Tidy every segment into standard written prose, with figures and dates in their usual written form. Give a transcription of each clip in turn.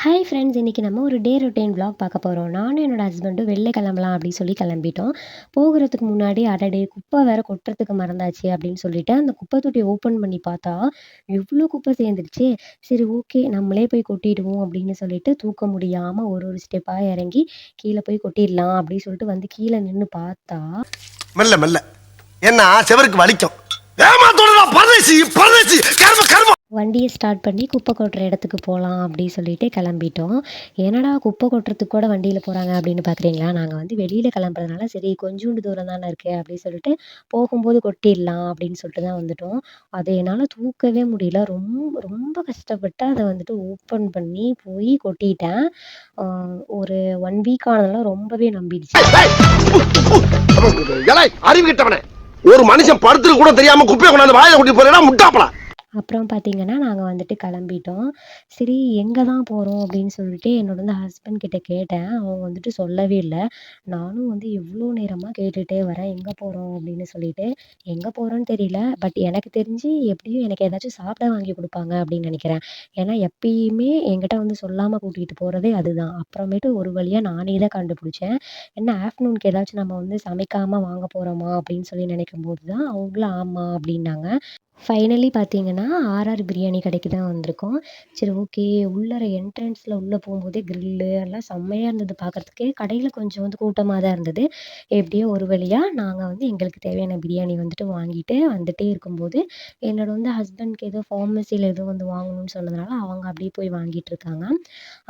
Hi friends! இன்னைக்கு நம்ம ஒரு டே ரொட்டீன் விளாக் பார்க்க போறோம். நானும் என்னோட ஹஸ்பண்டும் வெளில கிளம்பலாம் அப்படின்னு சொல்லி கிளம்பிட்டோம். போகுறதுக்கு முன்னாடி அடடே! குப்பை வேற கொட்டுறதுக்கு மறந்தாச்சே அப்படின்னு சொல்லிட்டு, அந்த குப்பை தொட்டிய ஓப்பன் பண்ணி பார்த்தா, எவ்ளோ குப்பை சேர்ந்துருச்சே! சரி ஓகே நம்மளே போய் கொட்டிடுவோம் அப்படின்னு சொல்லிட்டு, தூக்க முடியாம ஒரு ஒரு ஸ்டெப்பா இறங்கி கீழ போய் கொட்டிடலாம் அப்படின்னு சொல்லிட்டு வந்து கீழ நின்னு பார்த்தா, மெல்ல மெல்ல ஏன்னா செவருக்கு வலிக்கும். ஏமாத்தோடா பரதேசி பரதேசி கர்ம கர்ம. வண்டிய ஸ்டார்ட் பண்ணி குப்பை கொட்டுற இடத்துக்கு போலாம் அப்படின்னு சொல்லிட்டு கிளம்பிட்டோம். என்னடா குப்பை கொட்டுறதுக்கு கூட வண்டியில போறாங்க அப்படின்னு பார்க்குறீங்களா? நாங்க வந்து வெளியில கிளம்புறதுனால சரி கொஞ்சூண்டு தூரம் தானே இருக்கு அப்படின்னு சொல்லிட்டு போகும்போது கொட்டிடலாம் அப்படின்னு சொல்லிட்டு தான் வந்துட்டோம். அத என்னால தூக்கவே முடியல. ரொம்ப ரொம்ப கஷ்டப்பட்டு அத வந்துட்டு ஓப்பன் பண்ணி போய் கொட்டிட்டேன். ஆ ஒரு 1 வீக் ஆனதுனால ரொம்பவே நம்பிடுச்சு. ஏலே அறிவு கிட்டவனே, ஒரு மனுஷன் படுத்துட்டு கூட தெரியாம குப்பையை கொண்டாந்து வாயில கொட்டி போறேனா முட்டாப்பலா. அப்புறம் பார்த்தீங்கன்னா, நாங்க வந்துட்டு கிளம்பிட்டோம். சரி எங்க தான் போறோம் அப்படின்னு சொல்லிட்டு என்னோட ஹஸ்பண்ட் கிட்ட கேட்டேன். அவங்க வந்துட்டு சொல்லவே இல்ல. நானும் வந்து எவ்ளோ நேரமா கேட்டுட்டே வரேன். எங்க போறோம் அப்படின்னு சொல்லிட்டு. எங்க போறோம்ன்னு தெரியல. பட் எனக்கு தெரிஞ்சு எப்படியும் எனக்கு ஏதாச்சும் சாப்பிட வாங்கி குடுப்பாங்க அப்படின்னு நெனைக்கிறேன். ஏன்னா எப்பயுமே என்கிட்ட வந்து சொல்லாம கூட்டிட்டு போறதே அதுதான். அப்புறமேட்டு ஒரு வழியா நானே தான் கண்டுபிடிச்சேன். என்ன ஆஃப்டர்நூனுக்கு ஏதாச்சும் நம்ம வந்து சமைக்காம வாங்க போறோமா அப்படின்னு சொல்லி நினைக்கும்போது தான் அவங்களும் ஆமா அப்படின்னாங்க. ஃபைனலி பார்த்தீங்கன்னா, ஆர்ஆர் பிரியாணி கடைக்கு தான் வந்திருக்கோம். சரி ஓகே. உள்ளார என்ட்ரன்ஸ்ல உள்ள போம்போதே கிரில்லு எல்லாம் செம்மையா இருந்தது பார்க்கறதுக்கே. கடையில கொஞ்சம் வந்து கூட்டமா தான் இருந்தது. எப்படியோ ஒரு வழியா நாங்க வந்து எங்களுக்கு தேவையான பிரியாணி வந்துட்டு வாங்கிட்டு வந்துட்டே இருக்கும்போது, என்னோட வந்து ஹஸ்பண்ட்க்கு ஏதோ ஃபார்மசில ஏதோ வந்து வாங்கணும்னு சொன்னதுனால, அவங்க அப்படியே போய் வாங்கிட்டு இருக்காங்க.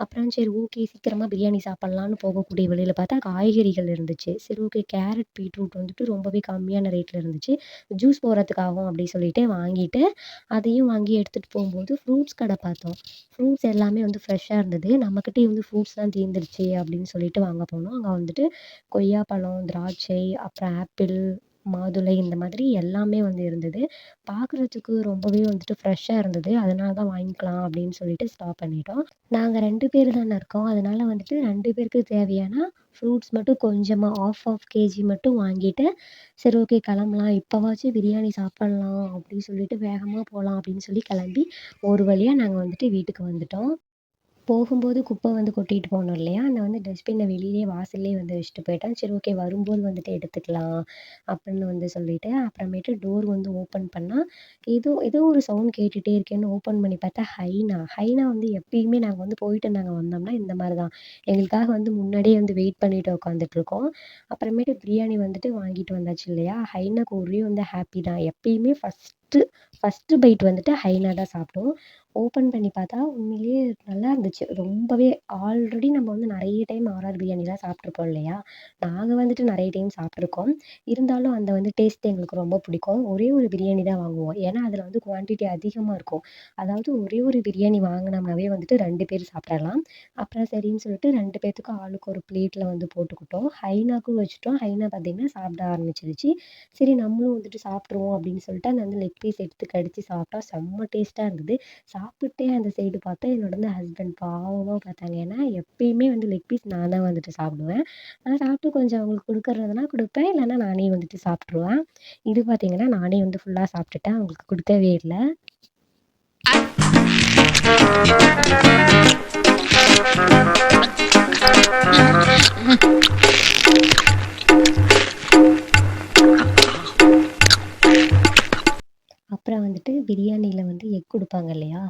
அப்புறம் சரி ஓகே சீக்கிரமா பிரியாணி சாப்பிடலான்னு போகக்கூடிய வழியில பார்த்தா காய்கறிகள் இருந்துச்சு. சரி ஓகே கேரட், பீட்ரூட் வந்துட்டு ரொம்பவே கம்மியான ரேட்ல இருந்துச்சு. ஜூஸ் போடுறதுக்காகும் அப்படி சொல்லிட்டு வாங்கிட்டு, அதையும் வாங்கி எடுத்துட்டு போம்போது ஃப்ரூட்ஸ் கடை பார்த்தோம். ஃப்ரூட்ஸ் எல்லாமே வந்து ஃப்ரெஷ்ஷா இருந்தது. நம்மகிட்டயே வந்து ஃப்ரூட்ஸ்லாம் தீர்ந்துருச்சு அப்படின்னு சொல்லிட்டு வாங்க போனோம். அங்க வந்துட்டு கொய்யாப்பழம், திராட்சை, அப்புறம் ஆப்பிள், மாதுளை இந்த மாதிரி எல்லாமே வந்து இருந்தது. பார்க்குறதுக்கு ரொம்பவே வந்துட்டு ஃப்ரெஷ்ஷா இருந்தது. அதனால தான் வாங்கிக்கலாம் அப்படின்னு சொல்லிட்டு ஸ்டாப் பண்ணிட்டோம். நாங்க 2 பேரு தானே இருக்கோம். அதனால வந்துட்டு 2 பேருக்கு தேவையான ஃப்ரூட்ஸ் மட்டும் கொஞ்சமா ஆஃப் கேஜி மட்டும் வாங்கிட்டு, சரி ஓகே கிளம்பலாம். இப்பவாச்சும் பிரியாணி சாப்பிடலாம் அப்படின்னு சொல்லிட்டு வேகமா போலாம் அப்படின்னு சொல்லி கிளம்பி, ஒரு வழியா நாங்க வந்துட்டு வீட்டுக்கு வந்துட்டோம். போகும்போது குப்பை வந்து கொட்டிட்டு போனோம் இல்லையா? நான் வந்து டஸ்ட்பின வெளியிலேயே வாசல்லயே வந்து வச்சுட்டு போயிட்டேன். சரி ஓகே வரும்போது வந்துட்டு எடுத்துக்கலாம் அப்படின்னு வந்து சொல்லிட்டு, அப்புறமேட்டு டோர் வந்து ஓப்பன் பண்ணா, ஏதோ ஏதோ ஒரு சவுண்ட் கேட்டுட்டே இருக்கேன்னு ஓப்பன் பண்ணி பார்த்தா ஹைனா. ஹைனா வந்து எப்பயுமே நாங்க வந்து போயிட்டு நாங்க வந்தோம்னா இந்த மாரி தான். எங்களுக்காக வந்து முன்னாடியே வந்து வெயிட் பண்ணிட்டு உட்காந்துட்டுருக்கோம். அப்புறமேட்டு பிரியாணி வந்துட்டு வாங்கிட்டு வந்தாச்சு இல்லையா? ஹைனாக்கு ஒரே வந்து ஹாப்பி தான். எப்பயுமே ஃபர்ஸ்ட்டு பைட் வந்துட்டு ஹைனா தான் சாப்பிடும். ஓப்பன் பண்ணி பார்த்தா உண்மையிலேயே நல்லா இருந்துச்சு. ரொம்பவே ஆல்ரெடி நம்ம வந்து நெறைய டைம் ஆர்ஆர் பிரியாணிலாம் சாப்பிட்டுருப்போம் இல்லையா? நாங்க வந்துட்டு நெறைய டைம் சாப்பிட்டுருக்கோம். இருந்தாலும் அந்த வந்து டேஸ்ட் எங்களுக்கு ரொம்ப பிடிக்கும். ஒரே ஒரு பிரியாணி தான் வாங்குவோம். ஏன்னா, அதில வந்து குவான்டிட்டி அதிகமா இருக்கும். அதாவது ஒரே ஒரு பிரியாணி வாங்குனோம்னாவே வந்துட்டு 2 பேர் சாப்பிடலாம். அப்புறம் சரின்னு சொல்லிட்டு 2 பேத்துக்கும் ஆளுக்கு ஒரு பிளேட்ல வந்து போட்டுக்கிட்டோம். ஹைனாக்கும் வச்சுட்டோம். ஹைனா பார்த்தீங்கன்னா சாப்பிட ஆரம்பிச்சுருச்சு. சரி நம்மளும் வந்துட்டு சாப்பிட்டுருவோம் அப்படின்னு சொல்லிட்டு அந்த வந்து லெக் பீஸ் எடுத்து கடிச்சு சாப்பிட்டா செம்ம டேஸ்ட்டா இருந்தது. சாப்பிட்டே அந்த சைடு பார்த்தா என்னோட வந்து ஹஸ்பண்ட் பாவமா பார்த்தாங்க. ஏன்னா, எப்பயுமே வந்து லெக் பீஸ் நான் தான் வந்துட்டு சாப்பிடுவேன். நான் சாப்பிட்டு கொஞ்சம் அவங்களுக்கு குடுக்கறதுனா குடுப்பேன். இல்லன்னா நானே வந்துட்டு சாப்ட்டுருவேன். இது பார்த்தீங்கன்னா, நானே வந்து ஃபுல்லா சாப்பிட்டுட்டேன். அவங்களுக்கு குடுக்கவே இல்ல. அப்புறம் வந்துட்டு பிரியாணில வந்து எக் குடுப்பாங்க இல்லையா?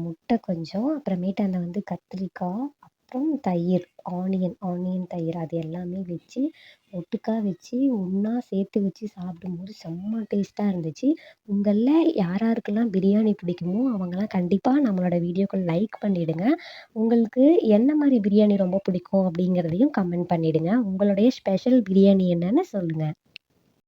முட்டை கொஞ்சம், அப்புறமேட்டு அந்த வந்து கத்திரிக்காய், அப்புறம் தயிர், ஆனியன் தயிர் அது எல்லாமே வச்சு, ஒட்டுக்கா வச்சு, ஒண்ணா சேர்த்து வச்சு சாப்பிடும்போது செம்ம டேஸ்ட்டா இருந்துச்சு. உங்கள்ல யார் யாருக்கெல்லாம் பிரியாணி பிடிக்குமோ, அவங்கலாம் கண்டிப்பா நம்மளோட வீடியோக்கு லைக் பண்ணிடுங்க. உங்களுக்கு என்ன மாரி பிரியாணி ரொம்ப பிடிக்கும் அப்படிங்கிறதையும் கமெண்ட் பண்ணிடுங்க. உங்களுடைய ஸ்பெஷல் பிரியாணி என்னன்னு சொல்லுங்க.